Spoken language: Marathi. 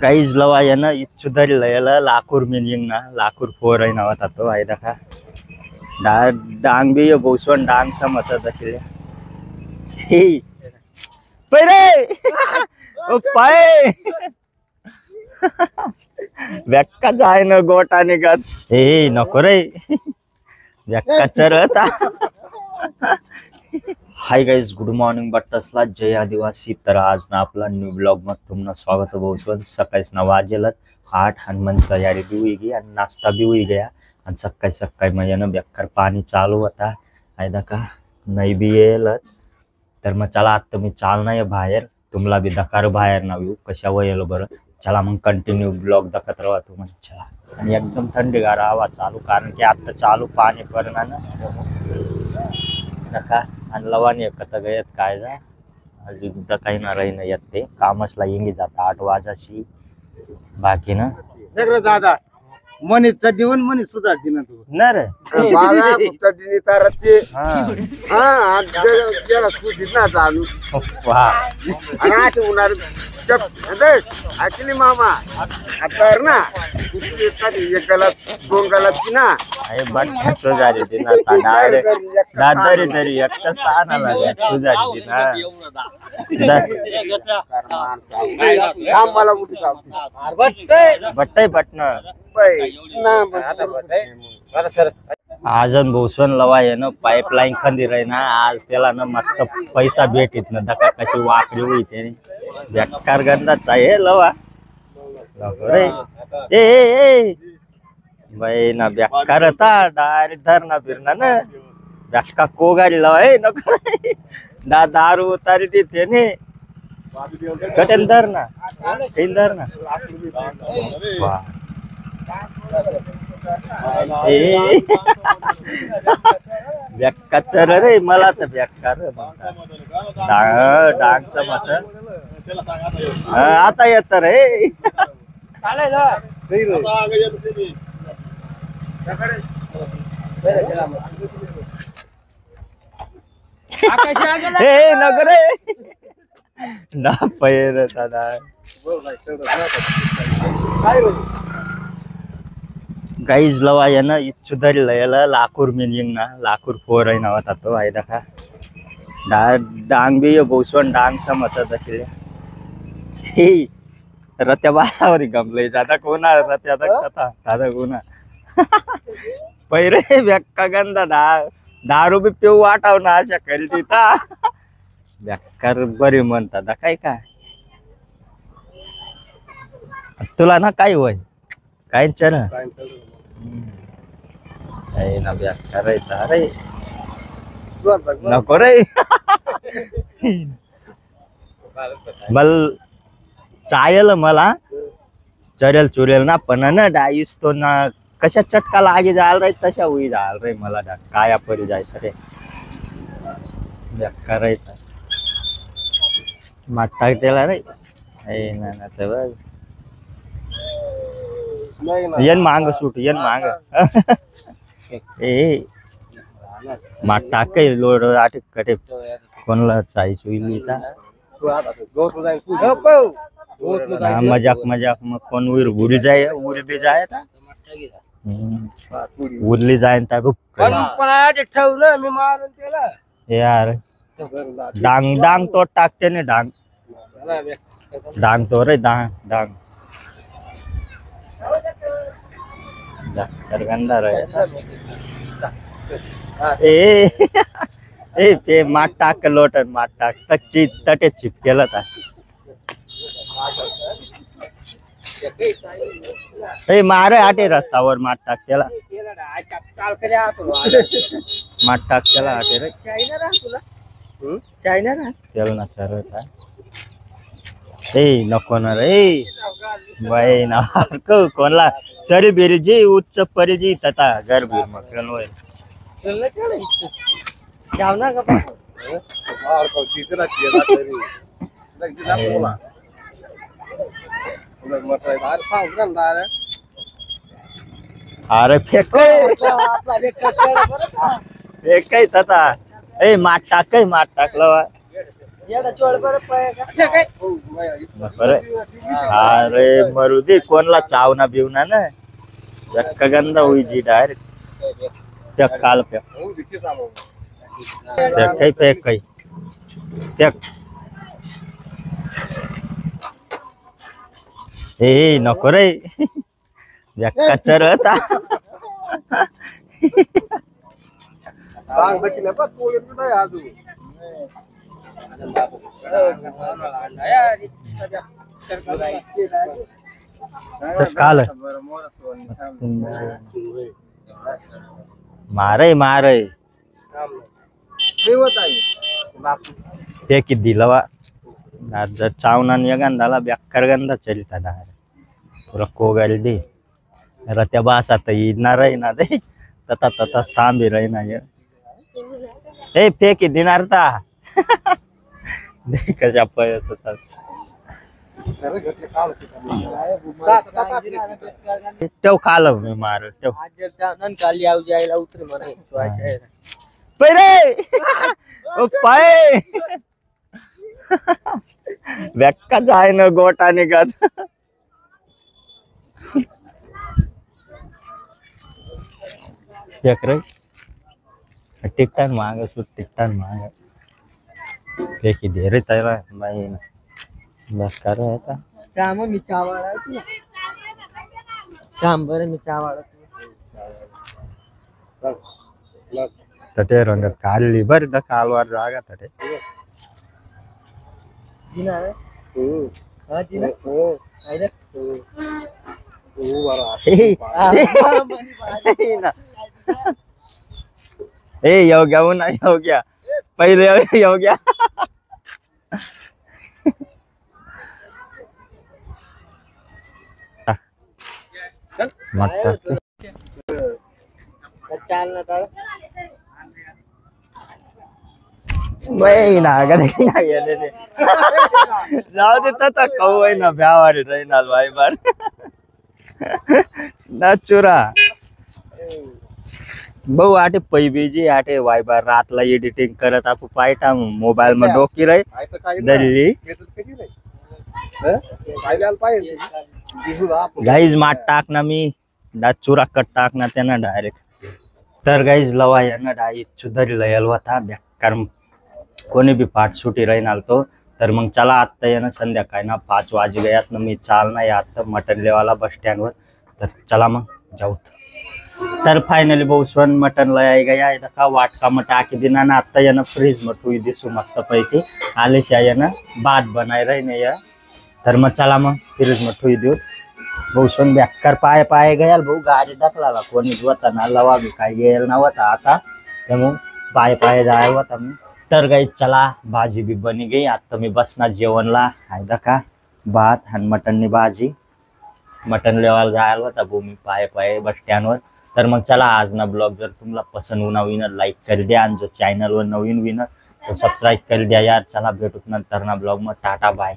गाईज लवा यानं इच्छु धरलं लाकूर मिनिंग ना लाकूर फोर आहे नावात तो आहे का डांग बी भोसवण डांग समत हे पाय व्यक्का जाय ना गोटा निघत हे नको रे व्यक्का चरत हाय गाइस गुड मॉर्निंग बट्टसला जय आदिवासी। तर आज ना आपला न्यू ब्लॉग मध्ये तुमनं स्वागत बहुत सकाळीच ना वाजेल 8 आणि मन तयारी भी हुई गई आणि नाश्ता भी हुई गया आणि सकाळी म्हणजे ना बेकार पाणी चालू होता आहे का नाही बी येईल तर मग चला आता मी चालना आहे बाहेर तुम्हाला बी दकार बाहेर ना येऊ कशा येईल बरं चला मग कंटिन्यू ब्लॉग दाखत राहा तू म्हणजे चला आणि एकदम थंडीगार हवा चालू कारण की आता चालू पाणी पडणार नका आणि लवानी एकत्र गयत काय जा अजून काही ना राही नाही येत ते कामसला येंगी जाता 8 वाजाशी बाकी ना दादा मनी चढीवन मनी सुद्धा दिन तू ना रे बाळा चढीनी तर ते हा गेला सुधी ना चालू वा आणि आठ उन्हार ऍक्च्युअली मामा आता ना कुठली एक गलत दोन गलत की ना अरे बट सुजारी दिन आता डायरेक्ट दादरी तरी एकटाच आणायला लागला सुजारी दिन काम मला कुठे काम बट्टाई पटना अजून भोसवन लवा आहे ना पाईपलाईन खंदी राही ना आज त्याला ना मस्त पैसा भेटीत ना दका कशी वाकडी होई त्याने बेकार गंधाच आहे लवा रे ए बाई ना बेकार होता डायरेक्ट धरणा फिरणा ना बेका कोगारी लवा आहे नको दारू उतारी देते ने कटेन धरणा काही धरणा बेकार रे मला तर बेकार डान्स मत आता येत रे नगर ना पैर दादा गाईज लवा यानं इच्छु धरलं लाकूर मिनिंग ना लाकूर फोर आहे नावात तो आहे का डांग बी भोसवण डांग समत हे रत्या बासावर गमलंय दादा कोणा रत्याचा कथा दादा कोणा पैरे बेक्का गंदा दारू बी पिऊ वाटाव ना अशा करी तिथं बेकार बरी म्हणतात दा काय काय तुला ना काय होय काय चल ना बेकार रे नको रे बल चायल मला चरेल चुरेल ना पण ना डाईस तो ना कशा चटका लागे जाल रे तशा होई जाल रे मला काया परी जायचं रे बेकार राहता माठ टाक त्याला रे ना ते बघ येन मांग सूट येन मांग ए माठ टाक लोड आठ कटे कोणला चाय चुईली मजाक मग कोण उरी जाय उरी बी जाय उरली जाय ठेवलं मी मारून त्याला यार डांग डांग तो टाकते ना डांग तो रे डांग गंदा रे ए पे माठ टाक लोट माठ टाक तच्ची तटे चिपकेला था मारे आटे रस्त्यावर माठ टाक त्याला माठ टाक त्याला आटे रे चायना ना त्याला ना चरत नको ना रे बाई ना कोणला चढी बेरी जी उच्च परी जी तथा घर बीर मग अरे फेक फेक तथा माठ टाकलं अरे मरू दे कोणला चावना बिवना ना का गंदा हुई जी डायरेक्ट त्या काल पे काही पे काही त्या ए नको रे कचर होता काल मारे मारे ते कि दिलवा चावना गंधाला बेकार गंधा चलता ना पूरा कोगल दी रत्या बासा तर येणार आहे ना ते तता तता थांबी राही ना ए फेकी दिनार ता कशा पळत होतात तेव खाल मी मार तेव परे ओ पाय बेक्का जाय ना गोटा निघत रे टिकटान मांग सु टिकटान मांग फेकी दे रे तैला भाई बस कर रहा था काम मी चावाळा काम बरं मी चावाळा तटे रंग काली बर द कालवार जागा तटे दिना रे हा दिना आइदा ए योग्या ना योग्या पहिले योग्या चाल ना दादा जाऊ दे तता कऊ ना ब्यावारी राहीनाल भाई बार चुरा भाऊ आटे पैबीजी आटे वाय बार रातला एडिटिंग करत आपण पायटा मोबाईल में डोकी रही दल्ली गाईज माठ टाकना मी चुरा कट टाकना त्यांना डायरेक्ट तर गाईज लवा यांना डायरेक्ट सुधारी लयल होता बेकार कोणी बी पाठ सुटी राहीनाल तो तर मग चला आत्ता येणं संध्याकाळी ना 5 वाजे गयात ना मी चाल नाही आता मटन लेवाला बस स्टँड वर तर चला मग जाऊ तर फायनली भाऊ स्वर्ण मटन लय गया इथं का वाटका मग टाकी दिना ना आत्ता येणं फ्रीज मग ठुई दिसू मस्त पैकी आलेशा येणं भात बनाय राही नाही तर मग चला मग फ्रीज मग ठुई देऊ भाऊ स्वर्ण बेकार पाय पाय गयाल भाऊ गाडी ढकलाला कोणी होता ना लवा बी काय गेल नव्हता आता त्यामुळे पाय पाय जाय होता मी तर गाई चला भाजी भी बनी गई आता मी बसना जेवणला फायदा का भात आणि मटननी भाजी मटन लेवाल जायला होता भूमी पाय पाय बस स्टँड वर तर मग चला आज ना ब्लॉग जर तुम्हाला पसंद होना विनर लाईक कर द्या आणि जो चॅनल वर नवीन विनर तो सबस्क्राईब कर द्या यार चला भेटूत नंतर ना ब्लॉग में टाटा बाय।